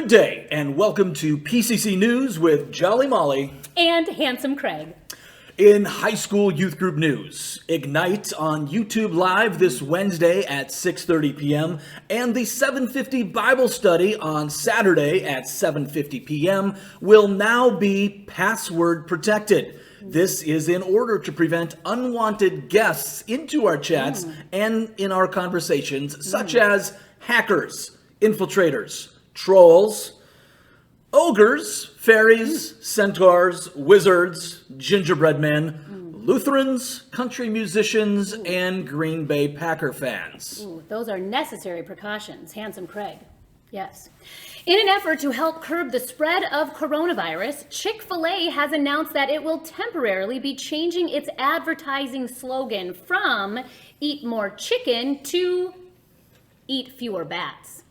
Good day, and welcome to PCC News with Jolly Molly and Handsome Craig. In high school youth group news, Ignite on YouTube Live this Wednesday at 6:30 p.m. and the 750 Bible study on Saturday at 7:50 p.m. will now be password protected. This is in order to prevent unwanted guests into our chats and in our conversations, such as hackers, infiltrators, trolls, ogres, fairies, centaurs, wizards, gingerbread men, Lutherans, country musicians, and Green Bay Packer fans. Ooh, those are necessary precautions, Handsome Craig. Yes. In an effort to help curb the spread of coronavirus, Chick-fil-A has announced that it will temporarily be changing its advertising slogan from "Eat more chicken" to "Eat fewer bats."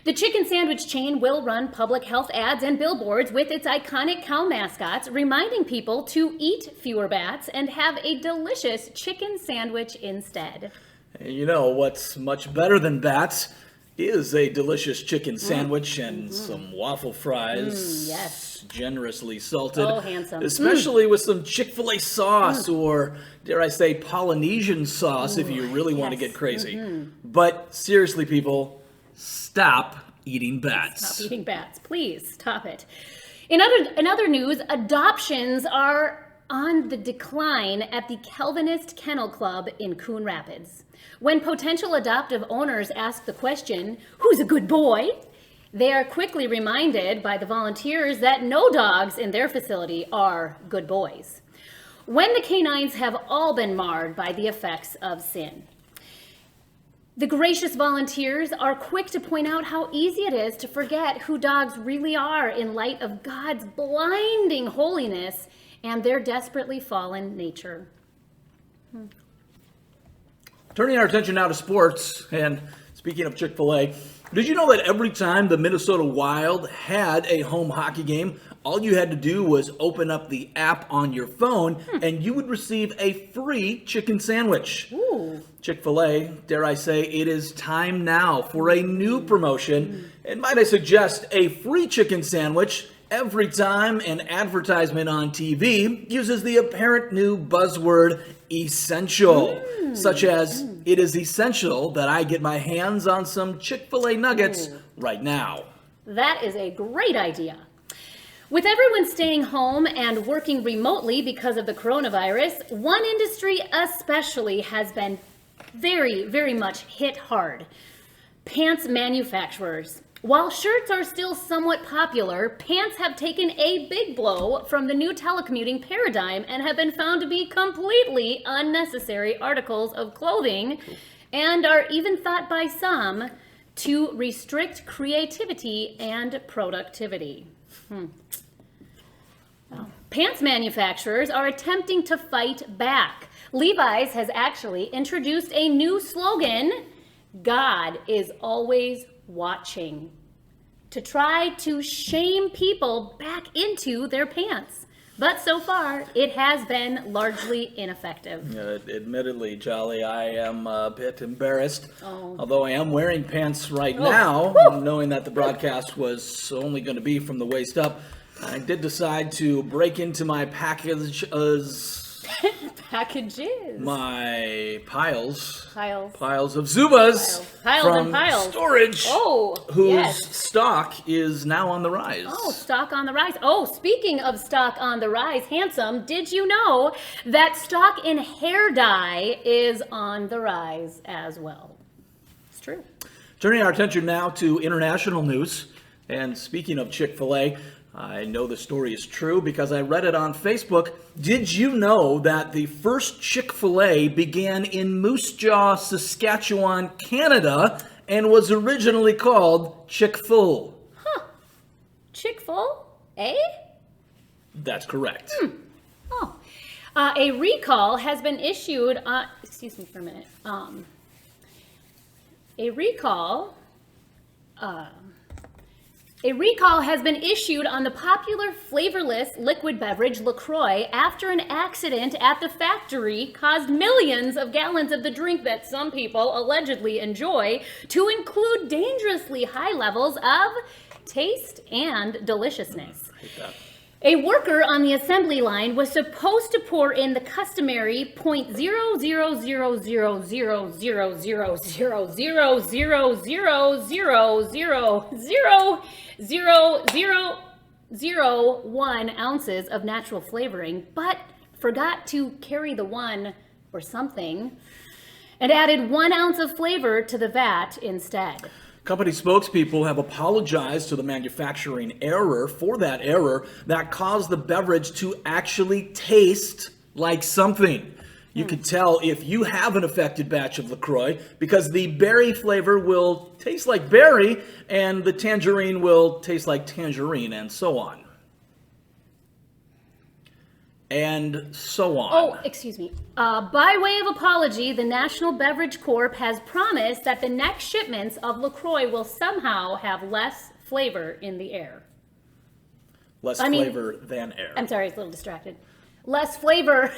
The chicken sandwich chain will run public health ads and billboards with its iconic cow mascots, reminding people to eat fewer bats and have a delicious chicken sandwich instead. You know what's much better than bats is a delicious chicken sandwich and some waffle fries. Yes. Generously salted. Oh, handsome. Especially with some Chick-fil-A sauce or, dare I say, Polynesian sauce if you really want to get crazy. But seriously, people, stop eating bats. Stop eating bats. Please stop it. In other news, adoptions are on the decline at the Calvinist Kennel Club in Coon Rapids. When potential adoptive owners ask the question, "Who's a good boy?" they are quickly reminded by the volunteers that no dogs in their facility are good boys, when the canines have all been marred by the effects of sin. The gracious volunteers are quick to point out how easy it is to forget who dogs really are in light of God's blinding holiness and their desperately fallen nature. Turning our attention now to sports, and speaking of Chick-fil-A, did you know that every time the Minnesota Wild had a home hockey game, all you had to do was open up the app on your phone and you would receive a free chicken sandwich? Ooh. Chick-fil-A, dare I say, it is time now for a new promotion. And might I suggest a free chicken sandwich every time an advertisement on TV uses the apparent new buzzword essential, such as, "It is essential that I get my hands on some Chick-fil-A nuggets right now." That is a great idea. With everyone staying home and working remotely because of the coronavirus, one industry especially has been very, very much hit hard: pants manufacturers. While shirts are still somewhat popular, pants have taken a big blow from the new telecommuting paradigm and have been found to be completely unnecessary articles of clothing, and are even thought by some to restrict creativity and productivity. Well, pants manufacturers are attempting to fight back. Levi's has actually introduced a new slogan, "God is always watching," to try to shame people back into their pants. But so far, it has been largely ineffective. Admittedly, Jolly, I am a bit embarrassed. Oh. Although I am wearing pants right Oh. now, Woo. knowing that the broadcast was only going to be from the waist up, I did decide to break into my packages, Packages. my piles Piles. of Zubas Piles from and piles. storage, Oh, whose yes. stock is now on the rise. Oh, stock on the rise. Oh, speaking of stock on the rise, Handsome, did you know that stock in hair dye is on the rise as well? It's true. Turning our attention now to international news, and speaking of Chick-fil-A, I know the story is true because I read it on Facebook. Did you know that the first Chick-fil-A began in Moose Jaw, Saskatchewan, Canada, and was originally called Chick-fil? Chick-fil-A? That's correct. Oh. A recall has been issued excuse me for a minute. A recall has been issued on the popular flavorless liquid beverage Lacroix after an accident at the factory caused millions of gallons of the drink that some people allegedly enjoy to include dangerously high levels of taste, and deliciousness. I hate that. A worker on the assembly line was supposed to pour in the customary 0.00000000000001 ounces of natural flavoring, but forgot to carry the one or something and added 1 ounce of flavor to the vat instead. Company spokespeople have apologized to the manufacturing error for that error that caused the beverage to actually taste like something. You could tell if you have an affected batch of Lacroix because the berry flavor will taste like berry and the tangerine will taste like tangerine and so on. And so on. Oh, excuse me. By way of apology, the National Beverage Corp has promised that the next shipments of Lacroix will somehow have less flavor in the air. Less flavor than air. I'm sorry, I was a little distracted. Less flavor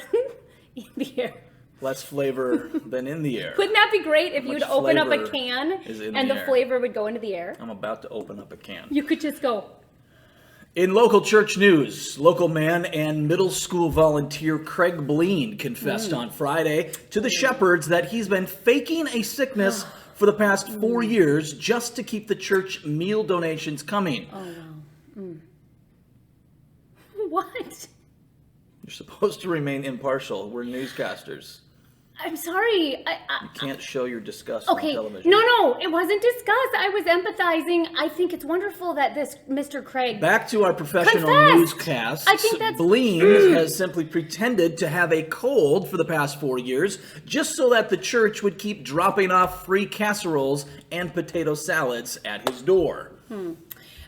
in the air. Less flavor than in the air. Wouldn't that be great if you'd open up a flavor can is in and the the air? flavor would go into the air? I'm about to open up a can. You could just go. In local church news, local man and middle school volunteer Craig Bleen confessed on Friday to the shepherds that he's been faking a sickness for the past 4 years just to keep the church meal donations coming. Oh, wow. What? You're supposed to remain impartial. We're newscasters. I'm sorry. You can't show your disgust Okay, on television. no, it wasn't disgust. I was empathizing. I think it's wonderful that this Mr. Craig... Back to our professional Confessed. newscasts. I think that's- Bleen has simply pretended to have a cold for the past 4 years just so that the church would keep dropping off free casseroles and potato salads at his door.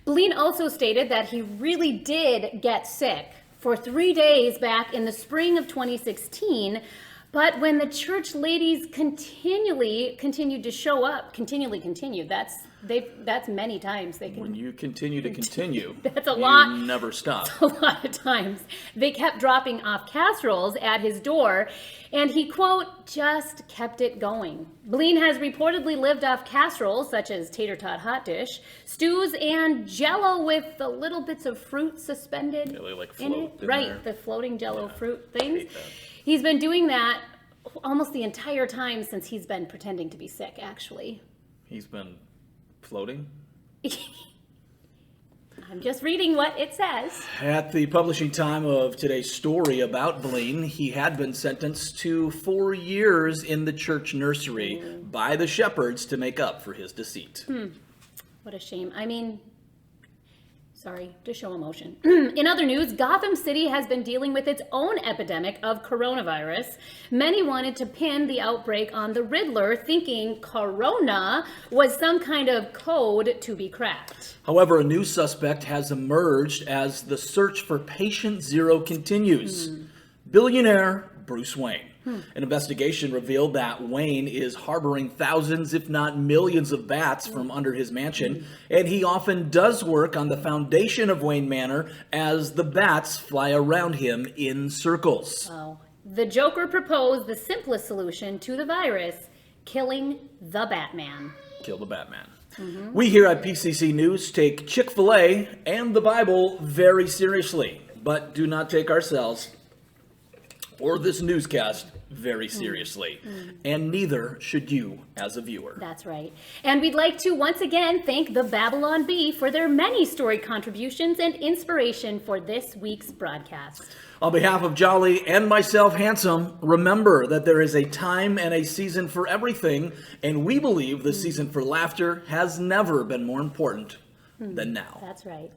Bleen also stated that he really did get sick for 3 days back in the spring of 2016, but when the church ladies continued to show up, that's many times. When you continue to continue, That's a lot. You never stop. A lot of times they kept dropping off casseroles at his door, and he, quote, just kept it going. Bleen has reportedly lived off casseroles such as tater tot hot dish, stews, and Jell-O with the little bits of fruit suspended Yeah, they, like, in float it. in Right, there. the floating Jell-O Yeah, fruit I things. hate that. He's been doing that almost the entire time since he's been pretending to be sick, actually. He's been floating. I'm just reading what it says. At the publishing time of today's story about Bleen, he had been sentenced to 4 years in the church nursery by the shepherds to make up for his deceit. What a shame. I mean, sorry, to show emotion. In other news, Gotham City has been dealing with its own epidemic of coronavirus. Many wanted to pin the outbreak on the Riddler, thinking corona was some kind of code to be cracked. However, a new suspect has emerged as the search for patient zero continues. Billionaire Bruce Wayne. An investigation revealed that Wayne is harboring thousands, if not millions, of bats from under his mansion, and he often does work on the foundation of Wayne Manor as the bats fly around him in circles. Oh. The Joker proposed the simplest solution to the virus, killing the Batman. Kill the Batman. We here at PCC News take Chick-fil-A and the Bible very seriously, but do not take ourselves or this newscast very seriously, and neither should you as a viewer. That's right. And we'd like to once again thank the Babylon Bee for their many storied contributions and inspiration for this week's broadcast. On behalf of Jolly and myself, Handsome, remember that there is a time and a season for everything, and we believe the season for laughter has never been more important than now. That's right.